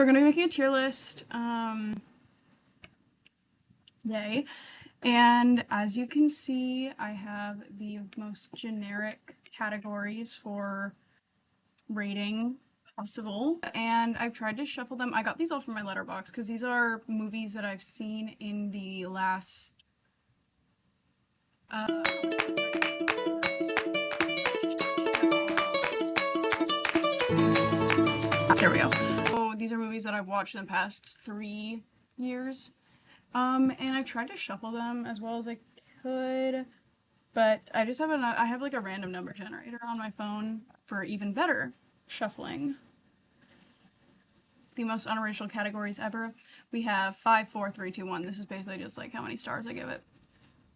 We're gonna be making a tier list. Yay. And as you can see, I have the most generic categories for rating possible. And I've tried to shuffle them. I got these all from my Letterboxd because these are movies that I've seen in the last there we go. So these are movies that I've watched in the past 3 years. And I've tried to shuffle them as well as I could, but I just have I have like a random number generator on my phone for even better shuffling. The most unoriginal categories ever. We have 5, 4, 3, 2, 1. This is basically just like how many stars I give it.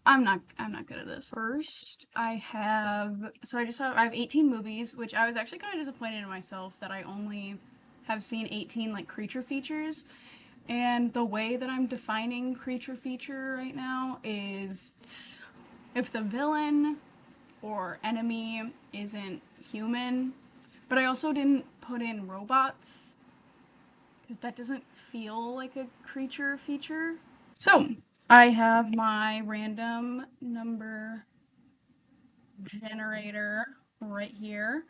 I'm not good at this. First, I have 18 movies, which I was actually kind of disappointed in myself that I only have seen 18 like creature features. And the way that I'm defining creature feature right now is if the villain or enemy isn't human, but I also didn't put in robots because that doesn't feel like a creature feature. So I have my random number generator right here.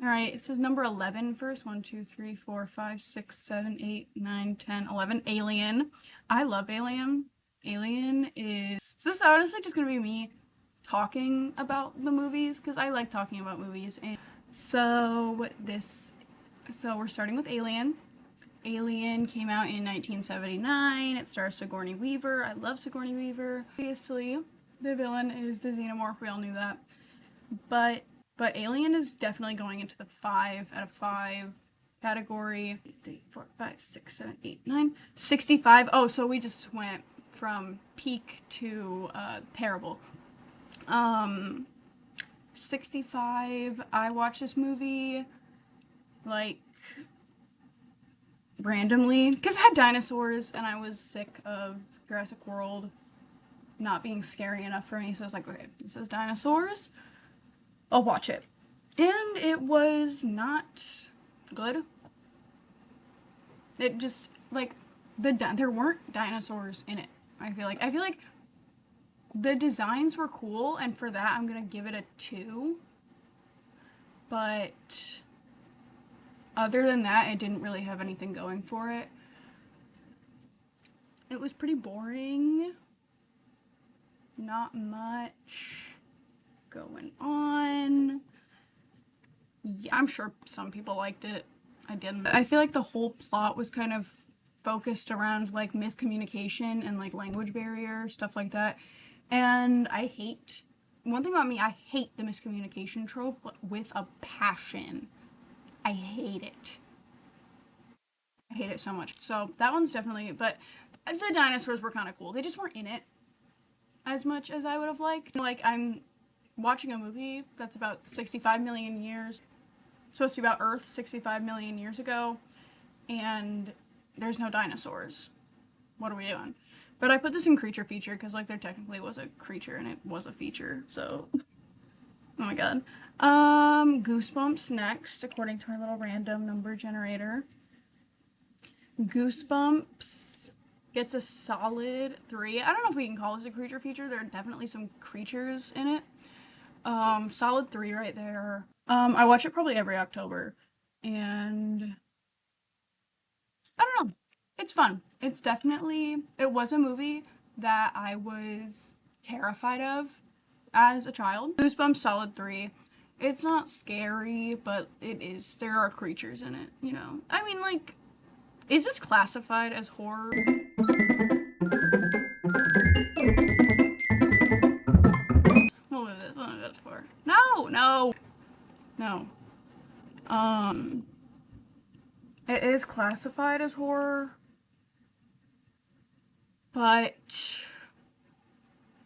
Alright, it says number 11 first. 1, 2, 3, 4, 5, 6, 7, 8, 9, 10, 11. Alien. I love Alien. Alien is... So this is honestly just gonna be me talking about the movies, because I like talking about movies. And so we're starting with Alien. Alien came out in 1979. It stars Sigourney Weaver. I love Sigourney Weaver. Obviously, the villain is the xenomorph. We all knew that. But Alien is definitely going into the 5 out of 5 category. 3, 4, 5, 6, 7, 8, 9, 65. Oh, so we just went from peak to terrible. 65. I watched this movie like randomly because it had dinosaurs and I was sick of Jurassic World not being scary enough for me, so I was like, okay, this is dinosaurs, I'll watch it. And it was not good. It just, like, there weren't dinosaurs in it. I feel like the designs were cool, and for that I'm gonna give it a 2. But other than that, it didn't really have anything going for it. It was pretty boring. Not much going on. Yeah, I'm sure some people liked it. I didn't. I feel like the whole plot was kind of focused around like miscommunication and like language barrier, stuff like that. And one thing about me, I hate the miscommunication trope with a passion. I hate it. I hate it so much. So that one's definitely, but the dinosaurs were kind of cool. They just weren't in it as much as I would have liked. Like, I'm watching a movie that's about 65 million years, supposed to be about Earth 65 million years ago, and there's no dinosaurs. What are we doing? But I put this in creature feature because like there technically was a creature and it was a feature, so oh my god. Goosebumps next, according to my little random number generator. Goosebumps gets a solid 3. I don't know if we can call this a creature feature. There are definitely some creatures in it. Solid 3 right there. I watch it probably every October, and I don't know. It's fun. It was a movie that I was terrified of as a child. Goosebumps, solid 3. It's not scary, but there are creatures in it, you know? I mean, like, is this classified as horror? We'll move it for. No. It is classified as horror, but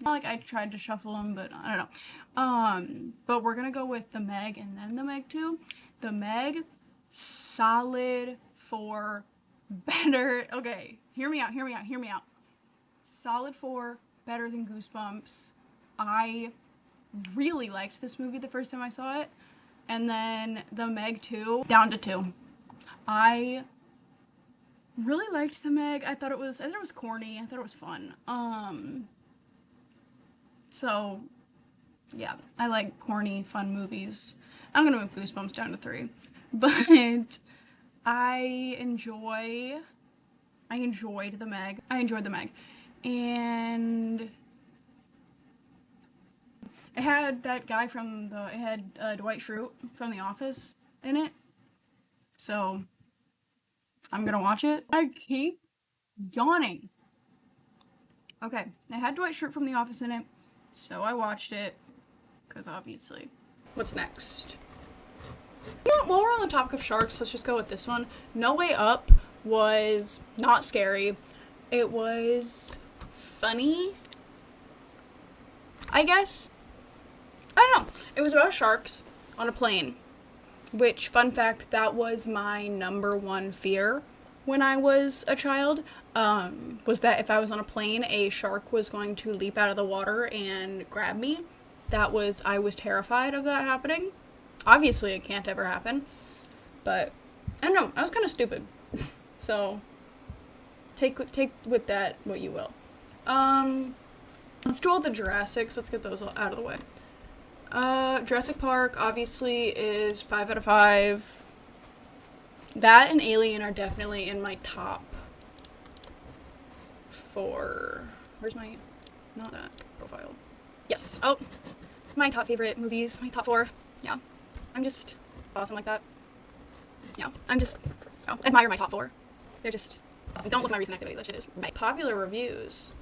not like I tried to shuffle them, but I don't know. But we're gonna go with The Meg and then The Meg 2. The Meg, solid 4, better. Okay, hear me out. Solid 4, better than Goosebumps. I really liked this movie the first time I saw it, and then The Meg 2, down to 2. I really liked the Meg. I thought it was corny. I thought it was fun. So yeah, I like corny, fun movies. I'm gonna move Goosebumps down to 3, but I enjoyed the Meg. I enjoyed the Meg, and it had that guy from it had Dwight Schrute from The Office in it, so I'm gonna watch it. I keep yawning. Okay, it had Dwight Schrute from The Office in it, so I watched it, because obviously. What's next? You know what, while we're on the topic of sharks, let's just go with this one. No Way Up was not scary. It was funny, I guess. I don't know. It was about sharks on a plane, which, fun fact, that was my number one fear when I was a child, was that if I was on a plane, a shark was going to leap out of the water and grab me. I was terrified of that happening. Obviously, it can't ever happen, but I don't know, I was kind of stupid. So, take with that what you will. Let's do all the Jurassics. Let's get those out of the way. Jurassic Park obviously is 5 out of 5. That and Alien are definitely in my top 4. Where's my, not that profile. Yes. Oh, my top favorite movies, my top 4. Yeah. I'm just awesome like that. Yeah. Admire my top 4. They're just awesome. Don't look at my recent activity. That shit is right. Popular reviews.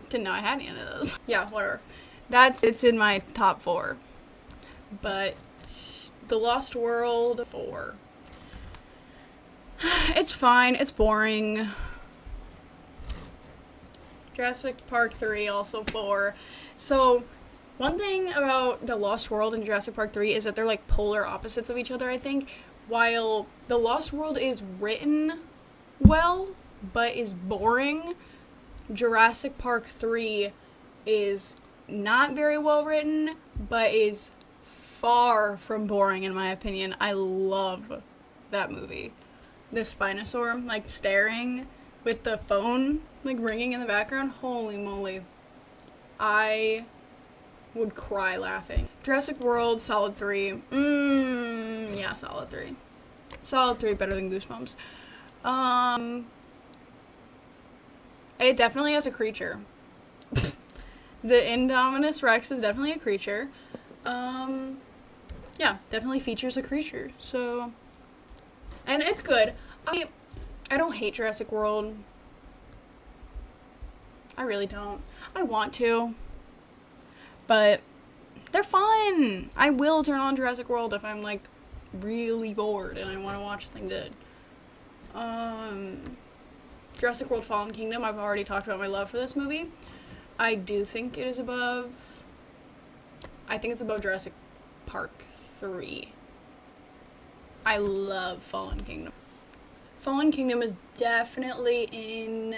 Didn't know I had any of those. Yeah, whatever. It's in my top 4. But The Lost World, 4. It's fine. It's boring. Jurassic Park 3, also 4. So, one thing about The Lost World and Jurassic Park 3 is that they're like polar opposites of each other, I think. While The Lost World is written well, but is boring, Jurassic Park 3 is not very well written, but is far from boring in my opinion. I love that movie. The Spinosaur, like, staring with the phone, like, ringing in the background. Holy moly. I would cry laughing. Jurassic World, solid 3. Yeah, solid 3. Solid 3, better than Goosebumps. It definitely has a creature. The Indominus Rex is definitely a creature. Yeah, definitely features a creature. So, and it's good. I don't hate Jurassic World. I really don't. I want to, but they're fun. I will turn on Jurassic World if I'm like really bored and I want to watch something good. Jurassic World Fallen Kingdom, I've already talked about my love for this movie. I do think it is above, I think it's above Jurassic Park 3. I love Fallen Kingdom. Fallen Kingdom is definitely in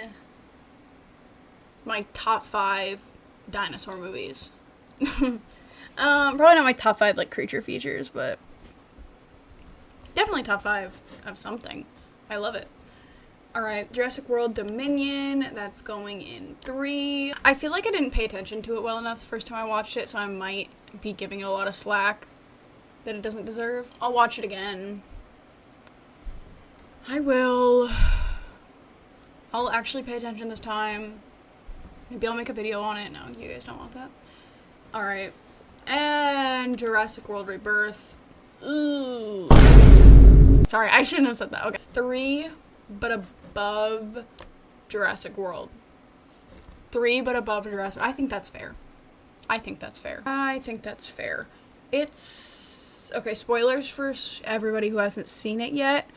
my top 5 dinosaur movies. Probably not my top 5 like creature features, but definitely top 5 of something. I love it. Alright, Jurassic World Dominion, that's going in 3. I feel like I didn't pay attention to it well enough the first time I watched it, so I might be giving it a lot of slack that it doesn't deserve. I'll watch it again. I will. I'll actually pay attention this time. Maybe I'll make a video on it. No, you guys don't want that. Alright. And Jurassic World Rebirth. Ooh. Sorry, I shouldn't have said that. Okay. 3, but above Jurassic World. 3, but above Jurassic. I think that's fair. I think that's fair. It's... Okay, spoilers for everybody who hasn't seen it yet.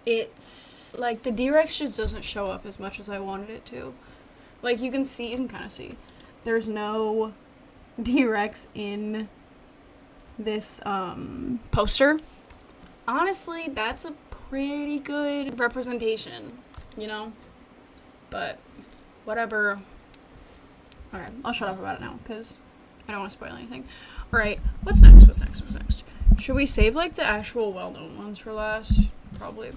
It's... like, the D-Rex just doesn't show up as much as I wanted it to. Like, you can kind of see. There's no D-Rex in this, poster. Honestly, that's a pretty good representation, you know? But, whatever. Alright, I'll shut up about it now, because I don't want to spoil anything. Alright, what's next? Should we save like the actual well-known ones for last? Probably.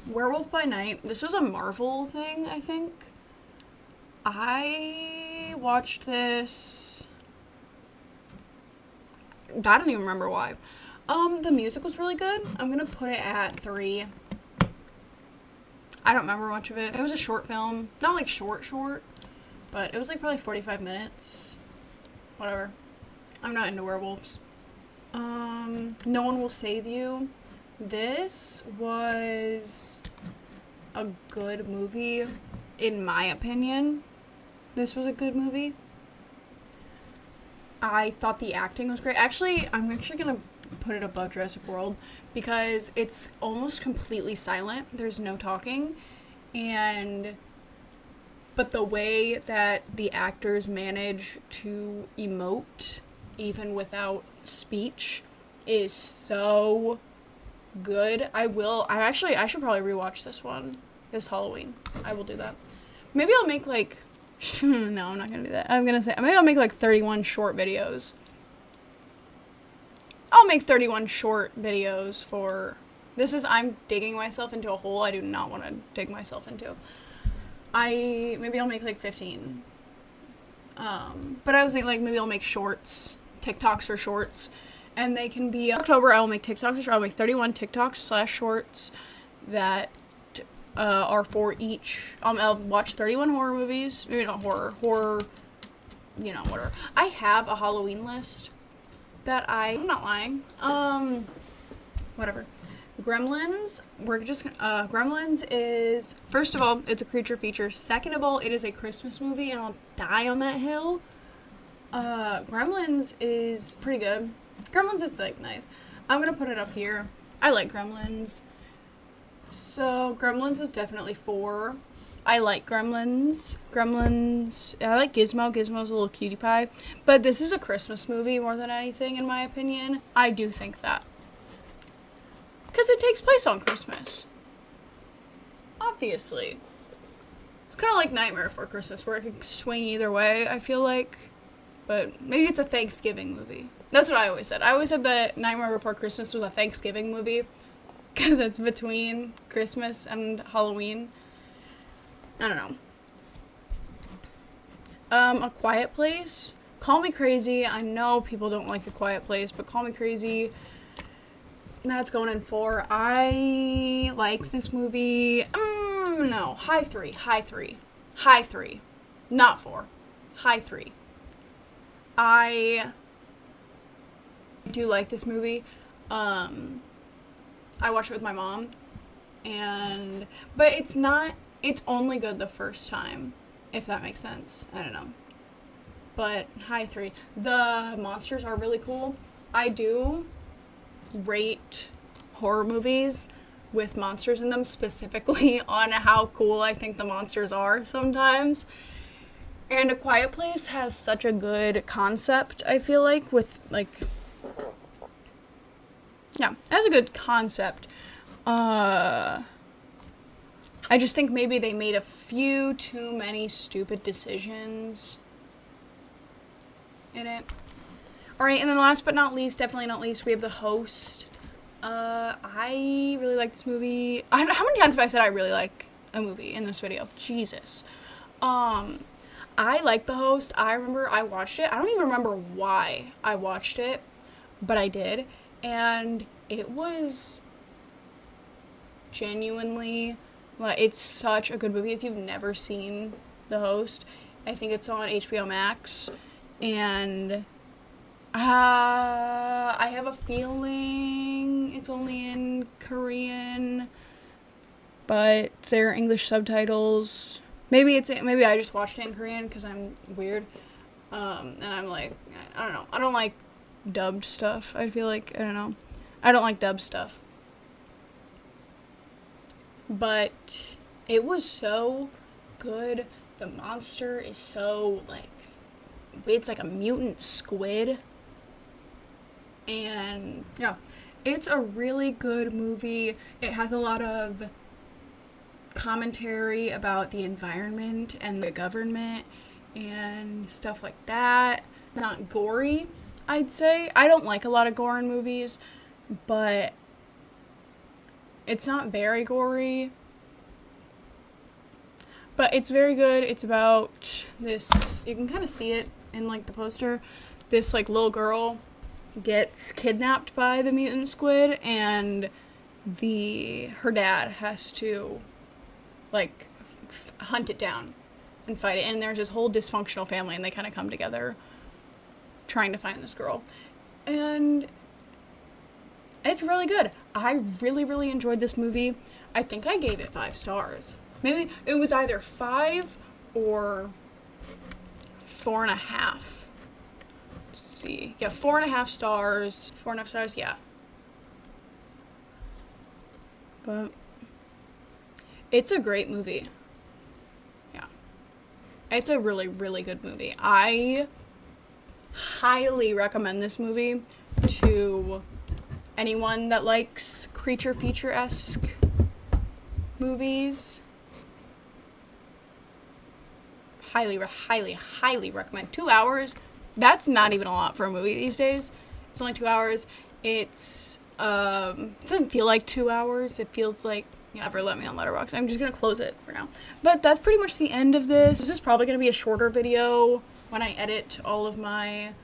Werewolf by Night. This was a Marvel thing, I think. I watched this. I don't even remember why. The music was really good. I'm gonna put it at 3. I don't remember much of it. It was a short film. Not like short, but it was like probably 45 minutes. Whatever. I'm not into werewolves. No One Will Save You. This was a good movie, in my opinion. This was a good movie. I thought the acting was great. Actually, I'm actually gonna put it above Jurassic World because it's almost completely silent. There's no talking, but the way that the actors manage to emote even without speech is so good. I should probably rewatch this one this Halloween. I will do that. Maybe I'll make like no, I'm not gonna do that. I'm gonna say maybe I'll make like 31 short videos. I'll make 31 short videos for I'm digging myself into a hole I do not want to dig myself into. Maybe I'll make like 15. But I was thinking like maybe I'll make shorts, TikToks or shorts, and they can be October. I will make TikToks. I'll make 31 TikToks / shorts that are for each. I'll watch 31 horror movies. Maybe not horror. You know, whatever. I have a Halloween list that I'm not lying. Whatever. Gremlins. Gremlins is, first of all, it's a creature feature. Second of all, it is a Christmas movie, and I'll die on that hill. Gremlins is pretty good. Gremlins is like nice. I'm gonna put it up here. I like Gremlins. So Gremlins is definitely 4. I like Gremlins. I like Gizmo. Gizmo's a little cutie pie. But this is a Christmas movie more than anything, in my opinion. I do think that. Because it takes place on Christmas. Obviously. It's kind of like Nightmare Before Christmas, where it can swing either way, I feel like. But maybe it's a Thanksgiving movie. That's what I always said. I always said that Nightmare Before Christmas was a Thanksgiving movie. Because it's between Christmas and Halloween. I don't know. A Quiet Place. Call Me Crazy. I know people don't like A Quiet Place, but Call Me Crazy, that's going in 4. I like this movie. No. High 3. Not 4. High 3. I do like this movie. I watched it with my mom. But it's only good the first time, if that makes sense. I don't know. But high 3. The monsters are really cool. I do rate horror movies with monsters in them specifically on how cool I think the monsters are sometimes. And A Quiet Place has such a good concept, I feel like, yeah, it has a good concept. I just think maybe they made a few too many stupid decisions in it. Alright, and then last but not least, definitely not least, we have The Host. I really like this movie. How many times have I said I really like a movie in this video? Jesus. I like The Host. I remember I watched it. I don't even remember why I watched it, but I did. And it was genuinely, like, it's such a good movie. If you've never seen The Host, I think it's on HBO Max. And I have a feeling it's only in Korean, but there are English subtitles. Maybe I just watched it in Korean because I'm weird. And I'm like, I don't know. I don't like dubbed stuff. I feel like, I don't know. I don't like dubbed stuff. But it was so good. The monster is so, like, it's like a mutant squid. And, yeah, it's a really good movie. It has a lot of commentary about the environment and the government and stuff like that. Not gory. I'd say. I don't like a lot of gore in movies, but it's not very gory. But it's very good. It's about this, you can kind of see it in like the poster. This like little girl gets kidnapped by the mutant squid, and her dad has to like hunt it down and fight it. And there's this whole dysfunctional family, and they kind of come together trying to find this girl. And it's really good. I really, really enjoyed this movie. I think I gave it 5 stars. Maybe it was either 5 or 4.5. Let's see. Yeah, 4.5 stars. 4.5 stars, yeah. But it's a great movie. Yeah. It's a really, really good movie. I highly recommend this movie to anyone that likes creature feature-esque movies. Highly, highly, highly recommend. 2 hours. That's not even a lot for a movie these days. It's only 2 hours. It doesn't feel like 2 hours. It feels like, never let me on Letterboxd. I'm just going to close it for now. But that's pretty much the end of this. This is probably going to be a shorter video when I edit all of my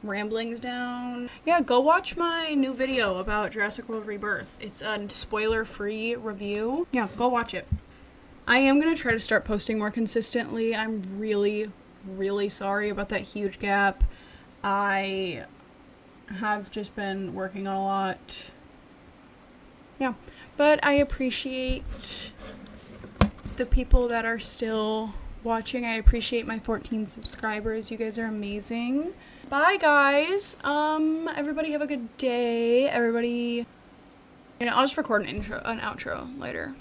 ramblings down. Yeah, go watch my new video about Jurassic World Rebirth. It's a spoiler-free review. Yeah, go watch it. I am going to try to start posting more consistently. I'm really, really sorry about that huge gap. I have just been working on a lot. Yeah, but I appreciate the people that are still watching. I appreciate my 14 subscribers. You guys are amazing. Bye, guys. Everybody have a good day. Everybody, I'll just record an outro later.